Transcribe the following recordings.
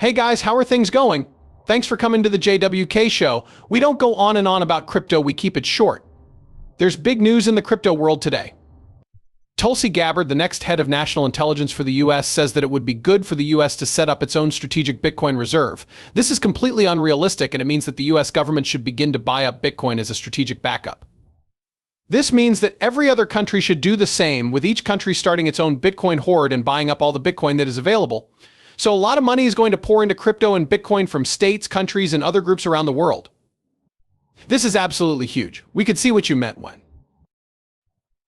Hey guys, how are things going? Thanks for coming to the JWK show. We don't go on and on about crypto, we keep it short. There's big news in the crypto world today. Tulsi Gabbard, the next head of national intelligence for the US, says that it would be good for the US to set up its own strategic Bitcoin reserve. This is completely unrealistic, and it means that the US government should begin to buy up Bitcoin as a strategic backup. This means that every other country should do the same, with each country starting its own Bitcoin hoard and buying up all the Bitcoin that is available. So a lot of money is going to pour into crypto and Bitcoin from states, countries, and other groups around the world. This is absolutely huge. We could see what you meant when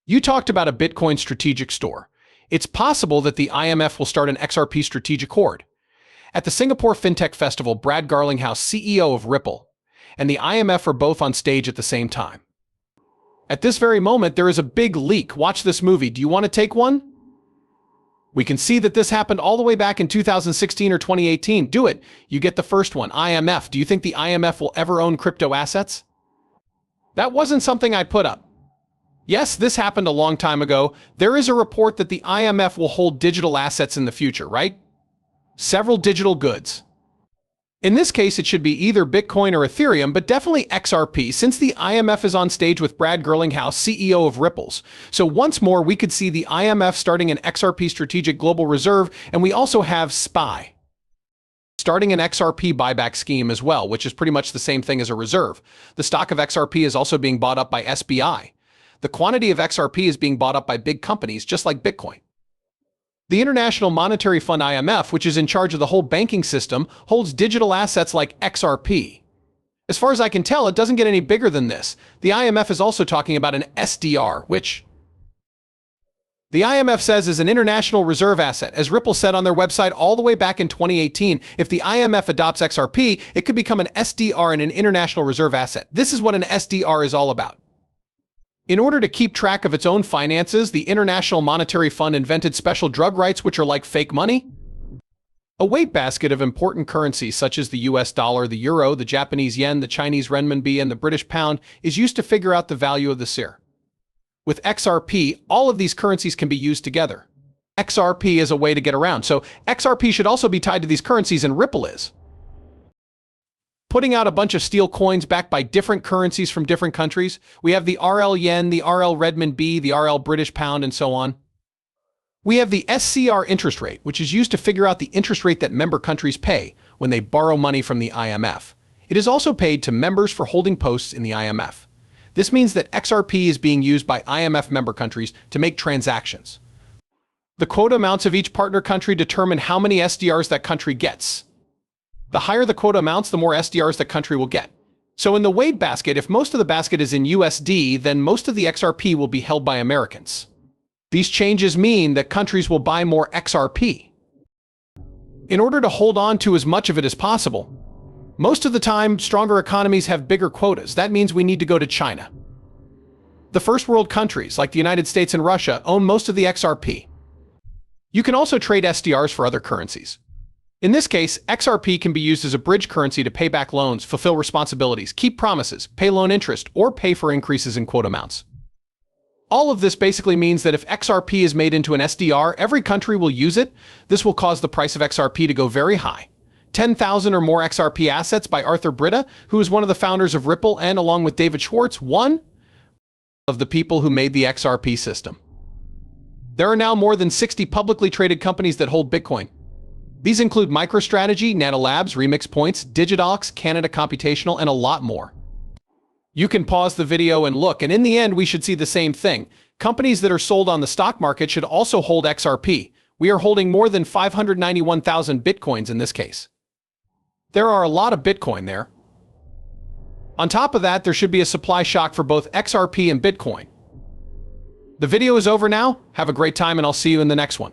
you talked about a Bitcoin strategic store. It's possible that the IMF will start an XRP strategic hoard. At the Singapore FinTech Festival, Brad Garlinghouse, CEO of Ripple, and the IMF are both on stage at the same time. At this very moment, there is a big leak. Watch this movie. Do you want to take one? We can see that this happened all the way back in 2016 or 2018. Do it. You get the first one. IMF. Do you think the IMF will ever own crypto assets? That wasn't something I put up. Yes, this happened a long time ago. There is a report that the IMF will hold digital assets in the future, right? Several digital goods. In this case, it should be either Bitcoin or Ethereum, but definitely XRP, since the IMF is on stage with Brad Garlinghouse, CEO of Ripples. So once more, we could see the IMF starting an XRP strategic global reserve, and we also have SPY starting an XRP buyback scheme as well, which is pretty much the same thing as a reserve. The stock of XRP is also being bought up by SBI. The quantity of XRP is being bought up by big companies, just like Bitcoin. The International Monetary Fund IMF, which is in charge of the whole banking system, holds digital assets like XRP. As far as I can tell, it doesn't get any bigger than this. The IMF is also talking about an SDR, which the IMF says is an international reserve asset. As Ripple said on their website all the way back in 2018, if the IMF adopts XRP, it could become an SDR and an international reserve asset. This is what an SDR is all about. In order to keep track of its own finances, the International Monetary Fund invented special drug rights, which are like fake money. A weight basket of important currencies such as the US dollar, the euro, the Japanese yen, the Chinese renminbi, and the British pound is used to figure out the value of the SIR. With XRP, all of these currencies can be used together. XRP is a way to get around, so XRP should also be tied to these currencies, and Ripple is putting out a bunch of steel coins backed by different currencies from different countries. We have the RL yen, the RL renminbi, the RL British pound, and so on. We have the SCR interest rate, which is used to figure out the interest rate that member countries pay when they borrow money from the IMF. It is also paid to members for holding posts in the IMF. This means that XRP is being used by IMF member countries to make transactions. The quota amounts of each partner country determine how many SDRs that country gets. The higher the quota amounts, the more SDRs the country will get. So in the weight basket, if most of the basket is in USD, then most of the XRP will be held by Americans. These changes mean that countries will buy more XRP in order to hold on to as much of it as possible. Most of the time, stronger economies have bigger quotas. That means we need to go to China. The first world countries, like the United States and Russia, own most of the XRP. You can also trade SDRs for other currencies. In this case, XRP can be used as a bridge currency to pay back loans, fulfill responsibilities, keep promises, pay loan interest, or pay for increases in quote amounts. All of this basically means that if XRP is made into an SDR, every country will use it. This will cause the price of XRP to go very high. 10,000 or more XRP assets by Arthur Britta, who is one of the founders of Ripple and, along with David Schwartz, one of the people who made the XRP system. There are now more than 60 publicly traded companies that hold Bitcoin. These include MicroStrategy, Nanolabs, Remix Points, Digitox, Canada Computational, and a lot more. You can pause the video and look, and in the end, we should see the same thing. Companies that are sold on the stock market should also hold XRP. We are holding more than 591,000 Bitcoins in this case. There are a lot of Bitcoin there. On top of that, there should be a supply shock for both XRP and Bitcoin. The video is over now. Have a great time, and I'll see you in the next one.